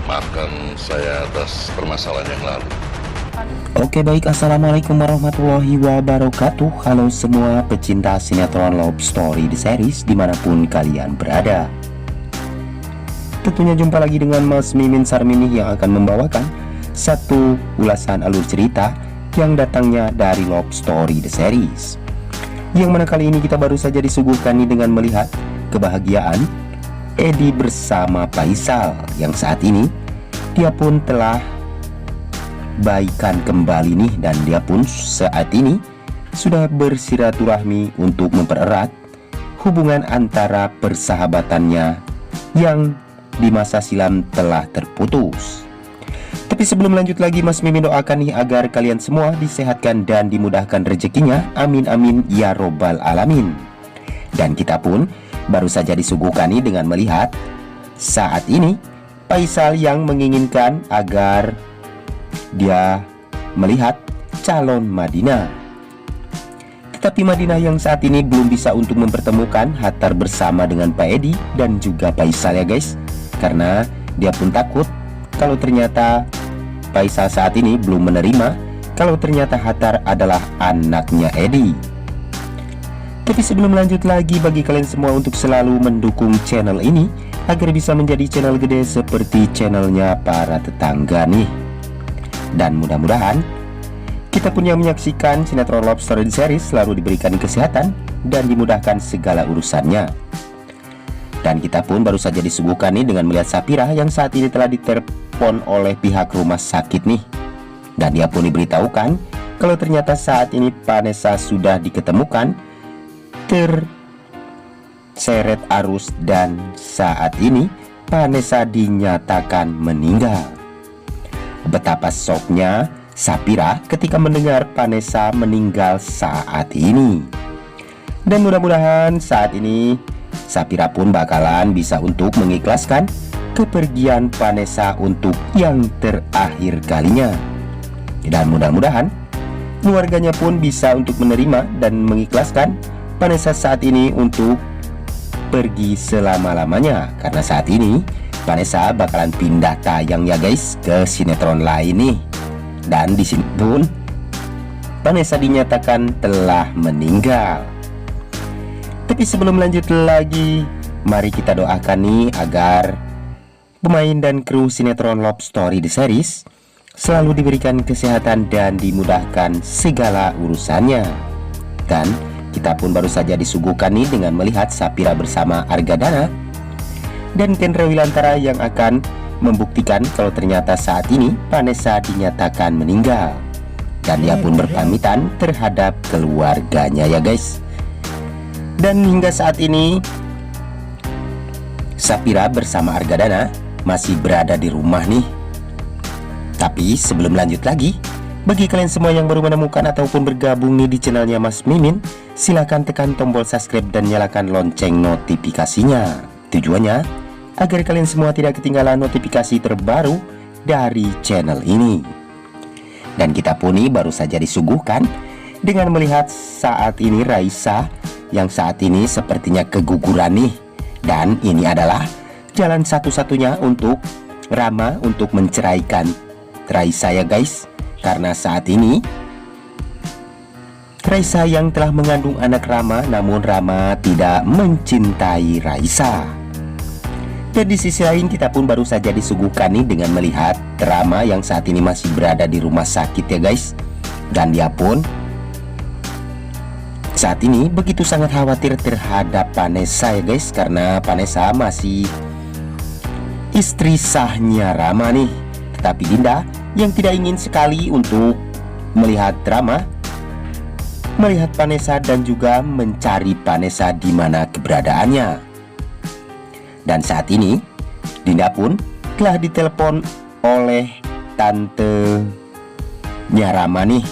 Maafkan saya atas permasalahan yang lalu. Oke baik, assalamualaikum warahmatullahi wabarakatuh. Halo semua pecinta sinetron Love Story The Series dimanapun kalian berada. Tentunya jumpa lagi dengan Mas Mimin Sarmini yang akan membawakan satu ulasan alur cerita yang datangnya dari Love Story The Series, yang mana kali ini kita baru saja disuguhkan nih dengan melihat kebahagiaan Edi bersama Faisal, yang saat ini dia pun telah baikan kembali nih, dan dia pun saat ini sudah bersiraturahmi untuk mempererat hubungan antara persahabatannya yang di masa silam telah terputus. Tapi sebelum lanjut lagi, Mas Mimin doakan nih agar kalian semua disehatkan dan dimudahkan rezekinya, amin amin ya robbal alamin. Dan kita pun baru saja disuguhkan nih dengan melihat saat ini Faisal yang menginginkan agar dia melihat calon Madinah. Tetapi Madinah yang saat ini belum bisa untuk mempertemukan Hattar bersama dengan Pak Edi dan juga Faisal ya guys, karena dia pun takut kalau ternyata Faisal saat ini belum menerima kalau ternyata Hattar adalah anaknya Edi. Tapi sebelum lanjut lagi, bagi kalian semua untuk selalu mendukung channel ini agar bisa menjadi channel gede seperti channelnya para tetangga nih. Dan mudah-mudahan kita pun yang menyaksikan sinetron Love Story Series selalu diberikan kesehatan dan dimudahkan segala urusannya. Dan kita pun baru saja disuguhkan nih dengan melihat Sapira yang saat ini telah ditelepon oleh pihak rumah sakit nih. Dan dia pun diberitahukan kalau ternyata saat ini Vanessa sudah diketemukan terseret arus, dan saat ini Vanessa dinyatakan meninggal. Betapa shocknya Sapira ketika mendengar Vanessa meninggal saat ini. Dan mudah-mudahan saat ini Sapira pun bakalan bisa untuk mengikhlaskan kepergian Vanessa untuk yang terakhir kalinya. Dan mudah-mudahan keluarganya pun bisa untuk menerima dan mengikhlaskan Vanessa saat ini untuk pergi selama-lamanya, karena saat ini Vanessa bakalan pindah tayang ya guys ke sinetron lain nih. Dan di sini pun Vanessa dinyatakan telah meninggal. Tapi sebelum lanjut lagi, mari kita doakan nih agar pemain dan kru sinetron Love Story The Series selalu diberikan kesehatan dan dimudahkan segala urusannya. Dan kita pun baru saja disuguhkan nih dengan melihat Sapira bersama Argadana dan Kendra Wilantara yang akan membuktikan kalau ternyata saat ini Vanessa dinyatakan meninggal. Dan dia pun berpamitan terhadap keluarganya ya guys. Dan hingga saat ini Sapira bersama Argadana masih berada di rumah nih. Tapi sebelum lanjut lagi, bagi kalian semua yang baru menemukan ataupun bergabung nih di channelnya Mas Mimin, silahkan tekan tombol subscribe dan nyalakan lonceng notifikasinya. Tujuannya agar kalian semua tidak ketinggalan notifikasi terbaru dari channel ini. Dan kita pun nih baru saja disuguhkan dengan melihat saat ini Raisa yang saat ini sepertinya keguguran nih. Dan ini adalah jalan satu-satunya untuk Rama untuk menceraikan Raisa ya guys, karena saat ini Raisa yang telah mengandung anak Rama, namun Rama tidak mencintai Raisa. Dan di sisi lain kita pun baru saja disuguhkan nih dengan melihat Rama yang saat ini masih berada di rumah sakit ya guys. Dan dia pun saat ini begitu sangat khawatir terhadap Vanessa ya guys, karena Vanessa masih istri sahnya Rama nih. Tetapi Dinda yang tidak ingin sekali untuk melihat Rama, melihat Vanessa dan juga mencari Vanessa di mana keberadaannya. Dan saat ini Dinda pun telah ditelepon oleh tante-nya Rama nih,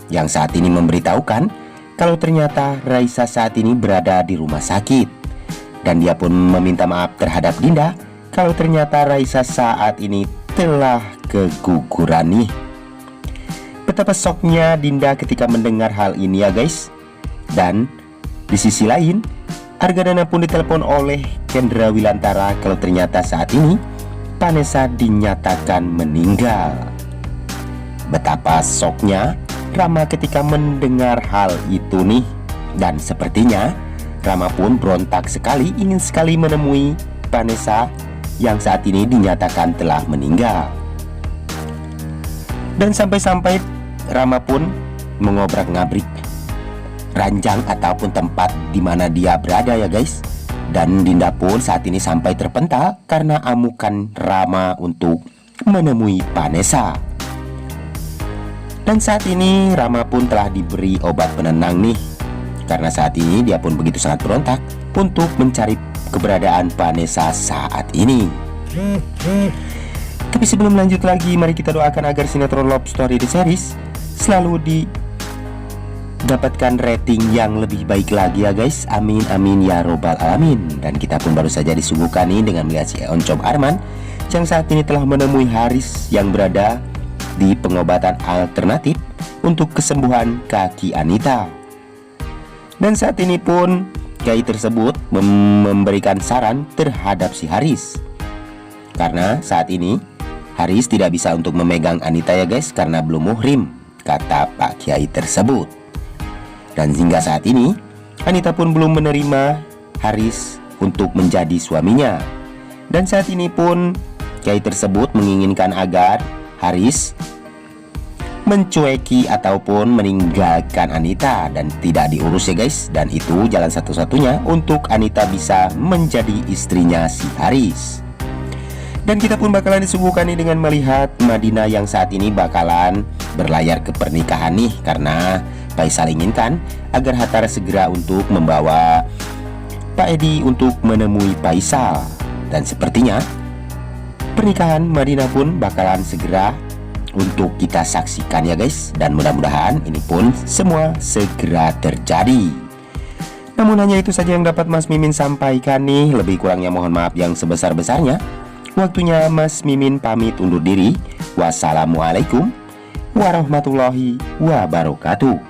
yang saat ini memberitahukan kalau ternyata Raisa saat ini berada di rumah sakit. Dan dia pun meminta maaf terhadap Dinda kalau ternyata Raisa saat ini telah keguguran nih. Betapa shocknya Dinda ketika mendengar hal ini ya guys. Dan di sisi lain Argadana pun ditelepon oleh Kendra Wilantara kalau ternyata saat ini Vanessa dinyatakan meninggal. Betapa syoknya Rama ketika mendengar hal itu nih. Dan sepertinya Rama pun berontak sekali, ingin sekali menemui Vanessa yang saat ini dinyatakan telah meninggal. Dan sampai-sampai Rama pun mengobrak-ngabrik ranjang ataupun tempat di mana dia berada ya guys. Dan Dinda pun saat ini sampai terpental karena amukan Rama untuk menemui Vanessa. Dan saat ini Rama pun telah diberi obat penenang nih, karena saat ini dia pun begitu sangat berontak untuk mencari keberadaan Vanessa saat ini. Tapi sebelum lanjut lagi, mari kita doakan agar sinetron Love Story The Series selalu dapatkan rating yang lebih baik lagi ya guys. Amin amin ya robbal alamin. Dan kita pun baru saja disuguhkan nih dengan melihat si Oncom Arman yang saat ini telah menemui Haris yang berada di pengobatan alternatif untuk kesembuhan kaki Anita. Dan saat ini pun Kiai tersebut memberikan saran terhadap si Haris, karena saat ini Haris tidak bisa untuk memegang Anita ya guys, karena belum muhrim, kata Pak Kiai tersebut. Dan hingga saat ini Anita pun belum menerima Haris untuk menjadi suaminya. Dan saat ini pun Kiai tersebut menginginkan agar Haris mencueki ataupun meninggalkan Anita dan tidak diurus ya guys. Dan itu jalan satu-satunya untuk Anita bisa menjadi istrinya si Haris. Dan kita pun bakalan disuguhkan nih dengan melihat Madinah yang saat ini bakalan berlayar ke pernikahan nih, karena Faisal inginkan agar Hatta segera untuk membawa Pak Edi untuk menemui Faisal. Dan sepertinya pernikahan Madinah pun bakalan segera untuk kita saksikan ya guys. Dan mudah-mudahan ini pun semua segera terjadi. Namun hanya itu saja yang dapat Mas Mimin sampaikan nih. Lebih kurangnya mohon maaf yang sebesar-besarnya. Waktunya Mas Mimin pamit undur diri. Wassalamualaikum warahmatullahi wabarakatuh.